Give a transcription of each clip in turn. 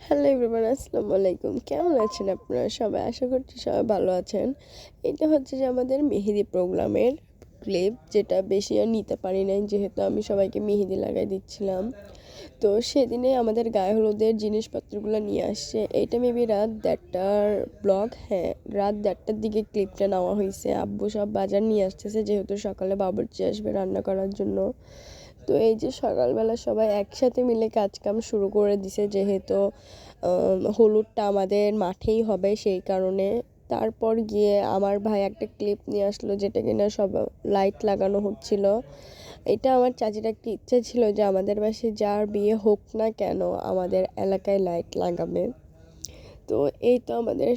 Hello everyone, আসসালামু আলাইকুম। কেমন আছেন আপনারা সবাই? আশা করছি সবাই ভালো আছেন। এটা হচ্ছে যে আমাদের মেহেদি প্রোগ্রামের ক্লিপ, যেটা বেশি আর নিতে পারি নাই যেহেতু আমি সবাইকে মেহেদি লাগাই দিচ্ছিলাম। তো সেদিনে আমাদের গায়ে হলুদের জিনিসপত্রগুলো নিয়ে আসছে। এইটা মেবি রাত ১:৩০টার ব্লগ। হ্যাঁ, রাত ১:৩০টার দিকে ক্লিপটা নেওয়া হয়েছে। আব্বু সব বাজার নিয়ে আসতেছে যেহেতু সকালে বাবুর্চি আসবে রান্না করার জন্য। তো এই যে সকালবেলা সবাই একসাথে মিলে কাজকাম শুরু করে দিছে যেহেতু হলুদটা আমাদের মাঠেই হবে, সেই কারণে। তারপর গিয়ে আমার ভাই একটা ক্লিপ নিয়ে আসলো যেটা কিনা সব লাইট লাগানো হচ্ছিল। এটা আমার চাচির একটা ইচ্ছা ছিল যে আমাদের বাসায় যার বিয়ে হোক না কেন আমাদের এলাকায় লাইট লাগাবে। তো এই তো আমাদের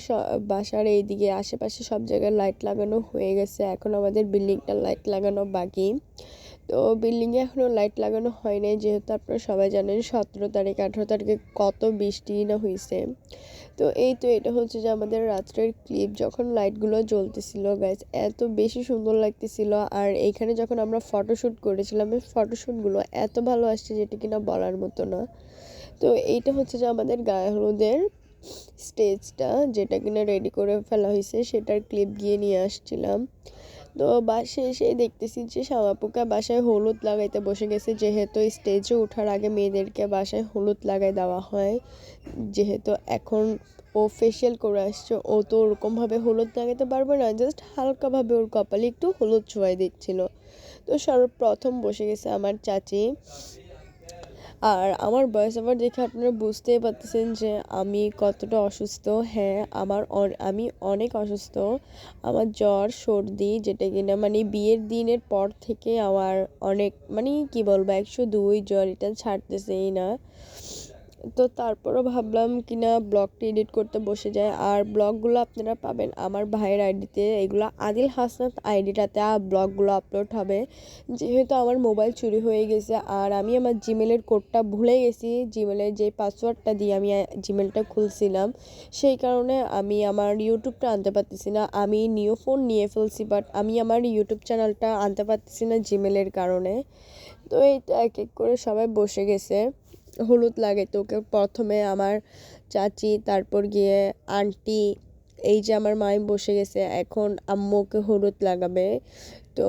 বাসার এইদিকে আশেপাশে সব জায়গায় লাইট লাগানো হয়ে গেছে, এখন আমাদের বিল্ডিংটা লাইট লাগানো বাকি। তো বিল্ডিংয়ে এখনও লাইট লাগানো হয় নাই যেহেতু আপনারা সবাই জানেন 17 তারিখ 18 তারিখে কত বৃষ্টি না হয়েছে। তো এই তো এটা হচ্ছে যে আমাদের রাত্রের ক্লিপ, যখন লাইটগুলো জ্বলতেছিল গাইজ এত বেশি সুন্দর লাগতেছিল। আর এইখানে যখন আমরা ফটোশ্যুট করেছিলাম এই ফটোশ্যুটগুলো এত ভালো আসছে যেটা কিনা বলার মতো না। তো এইটা হচ্ছে যে আমাদের গায়ে হলুদের স্টেজটা যেটা কিনা রেডি করে ফেলা হয়েছে, সেটার ক্লিপ গিয়ে নিয়ে আসছিলাম। তো বাসায় এসে দেখতেছি যে শ্যামাপুকা বাসায় হলুদ লাগাইতে বসে গেছে যেহেতু স্টেজে ওঠার আগে মেয়েদেরকে বাসায় হলুদ লাগাই দেওয়া হয়। যেহেতু এখন ও ফেসিয়াল করে আসছে, ও তো ওরকমভাবে হলুদ লাগাতে পারবে না, জাস্ট হালকাভাবে ওর কপালে একটু হলুদ ছোঁয়াই দিচ্ছিল। তো সর্বপ্রথম বসে গেছে আমার চাচি। আর আমার ভয়েস ওভার দেখে আপনারা বুঝতেই পারতেছেন যে আমি কতটা অসুস্থ। হ্যাঁ, আমি অনেক অসুস্থ। আমার জ্বর সর্দি যেটা কিনা মানে বিয়ের দিনের পর থেকে আমার অনেক মানে কি বলবো 102 জ্বর, এটা ছাড়তেছেই না। তো তারপরও ভাবলাম কিনা ব্লগটি এডিট করতে বসে যায়। আর ব্লগগুলো আপনারা পাবেন আমার ভাইয়ের আইডিতে, এগুলো আদিল হাসনাত আইডিটাতে ব্লগগুলো আপলোড হবে। যেহেতু আমার মোবাইল চুরি হয়ে গেছে আর আমি আমার জিমেলের কোডটা ভুলে গেছি, জিমেলের যে পাসওয়ার্ডটা দিয়ে আমি জিমেলটা খুলছিলাম, সেই কারণে আমি আমার ইউটিউবটা আনতে পারতেছি না। আমি নিউ ফোন নিয়ে ফেলছি বাট আমি আমার ইউটিউব চ্যানেলটা আনতে পারতেছি না জিমেলের কারণে। তো এই তো এক এক করে সবাই বসে গেছে হলুদ লাগাইতে। ওকে প্রথমে আমার চাচি, তারপর গিয়ে আন্টি, এই যে আমার মাই বসে গেছে, এখন আম্মুকে হলুদ লাগাবে। তো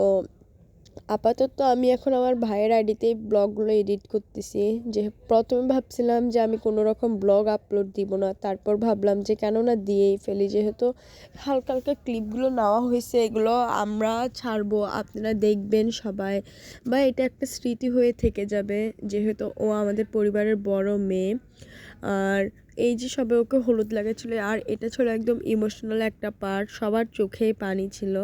আপাতত আমি এখন আমার ভাইয়ের আইডিতেই ব্লগগুলো এডিট করতেছি। যে প্রথমে ভাবছিলাম যে আমি কোনো রকম ব্লগ আপলোড দিব না, তারপর ভাবলাম যে কেননা দিয়েই ফেলি, যেহেতু হালকা হালকা ক্লিপগুলো নেওয়া হয়েছে এগুলো আমরা ছাড়বো, আপনারা দেখবেন সবাই, বা এটা একটা স্মৃতি হয়ে থেকে যাবে যেহেতু ও আমাদের পরিবারের বড় মেয়ে। আর এই যে সবে ওকে হলুদ লাগাচ্ছিল আর এটা ছিল একদম ইমোশনাল একটা পার্ট, সবার চোখেই পানি ছিল।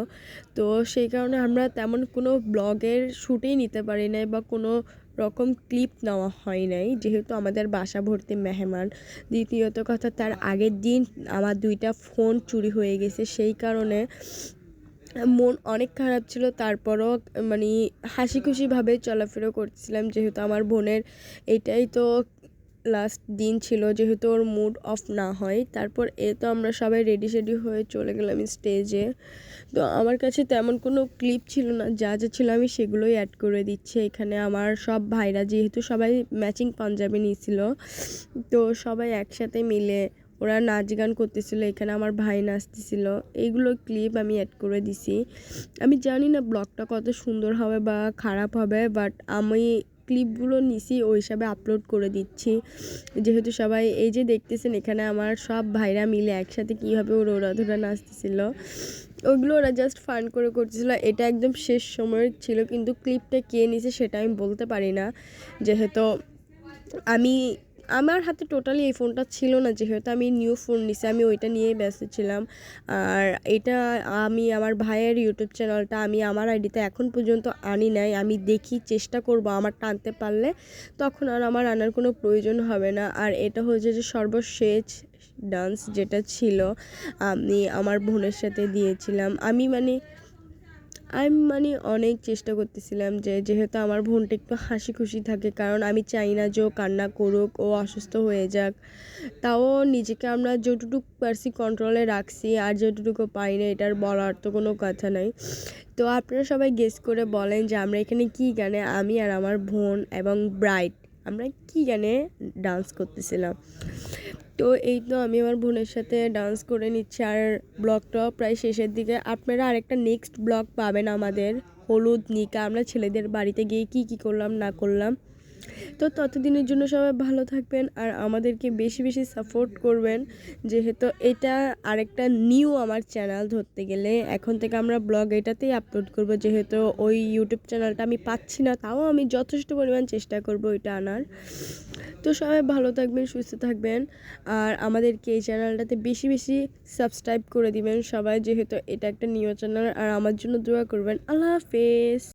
তো সেই কারণে আমরা তেমন কোনো ব্লগের শ্যুটেই নিতে পারি নাই বা কোনো রকম ক্লিপ নেওয়া হয় নাই যেহেতু আমাদের বাসা ভর্তি মেহমান। দ্বিতীয়ত কথা, তার আগের দিন আমার 2টা ফোন চুরি হয়ে গেছে, সেই কারণে মন অনেক খারাপ ছিল। তারপরও মানে হাসি খুশিভাবে চলাফেরা করতেছিলাম যেহেতু আমার বোনের এটাই তো লাস্ট দিন ছিল, যেহেতু ওর মুড অফ না হয়। তারপর তো আমরা সবাই রেডি সেডি হয়ে চলে গেলাম স্টেজে। তো আমার কাছে তেমন কোনো ক্লিপ ছিল না, যা যা ছিল আমি সেগুলোই অ্যাড করে দিচ্ছি এখানে। আমার সব ভাইরা যেহেতু সবাই ম্যাচিং পাঞ্জাবি নিয়েছিল, তো সবাই একসাথে মিলে ওরা নাচ গান করতেছিল, এখানে আমার ভাই নাচতেছিল, এইগুলো ক্লিপ আমি অ্যাড করে দিছি। আমি জানি না ব্লগটা কত সুন্দর হবে বা খারাপ হবে, বাট আমি ক্লিপগুলো নিছি ওই হিসাবে আপলোড করে দিচ্ছি। যেহেতু সবাই এই যে দেখতেছেন এখানে আমার সব ভাইরা মিলে একসাথে কীভাবে ওরা নাচতেছিল, ওগুলো ওরা জাস্ট ফান করে করতেছিল। এটা একদম শেষ সময়ের ছিল, কিন্তু ক্লিপটা কে নিছে সেটা আমি বলতে পারি না যেহেতু আমি আমার হাতে টোটালি এই ফোনটা ছিল না, যেহেতু আমি নিউ ফোন নিছি আমি ওইটা নিয়েই ব্যস্ত ছিলাম। আর এটা আমি আমার ভাইয়ের ইউটিউব চ্যানেলটা আমি আমার আইডিতে এখন পর্যন্ত আনি নাই, আমি দেখি চেষ্টা করব আমার টানতে পারলে তখন আর আমার আনার কোনো প্রয়োজন হবে না। আর এটা হচ্ছে যে সর্বশেষ ডান্স যেটা ছিল আমি আমার বোনের সাথে দিয়েছিলাম। আমি অনেক চেষ্টা করতেছিলাম যে যেহেতু আমার বোনটা একটু হাসি খুশি থাকে, কারণ আমি চাই না যে ও কান্না করুক, ও অসুস্থ হয়ে যাক। তাও নিজেকে আমরা যতটুকু পারছি কন্ট্রোলে রাখছি, আর যতটুকু পাই না এটার বলার তো কোনো কথা নাই। তো আপনারা সবাই গেস করে বলেন যে আমরা এখানে কী গানে আমি আর আমার বোন এবং ব্রাইড আমরা কী গানে ডান্স করতেছিলাম। তো এই তো আমি আমার বোনের সাথে ডান্স করে নিচ্ছি, আর ব্লগটাও প্রায় শেষের দিকে। আপনারা আরেকটা নেক্সট ব্লগ পাবেন আমাদের হলুদ নিকা, আমরা ছেলেদের বাড়িতে গিয়ে কী কী করলাম না করলাম। তো ততদিনের জন্য সবাই ভালো থাকবেন আর আমাদেরকে বেশি বেশি সাপোর্ট করবেন, যেহেতু এটা আরেকটা নিউ আমার চ্যানেল ধরতে গেলে। এখন থেকে আমরা ব্লগ এটাতেই আপলোড করব, যেহেতু ওই ইউটিউব চ্যানেলটা আমি পাচ্ছি না, তাও আমি যথেষ্ট পরিমাণ চেষ্টা করব এটা আনার। তো সবাই ভালো থাকবেন, সুস্থ থাকবেন, আর আমাদেরকে এই চ্যানেলটাতে বেশি বেশি সাবস্ক্রাইব করে দিবেন সবাই, যেহেতু এটা একটা নিউ চ্যানেল। আর আমার জন্য দোয়া করবেন। আল্লাহ হাফেজ।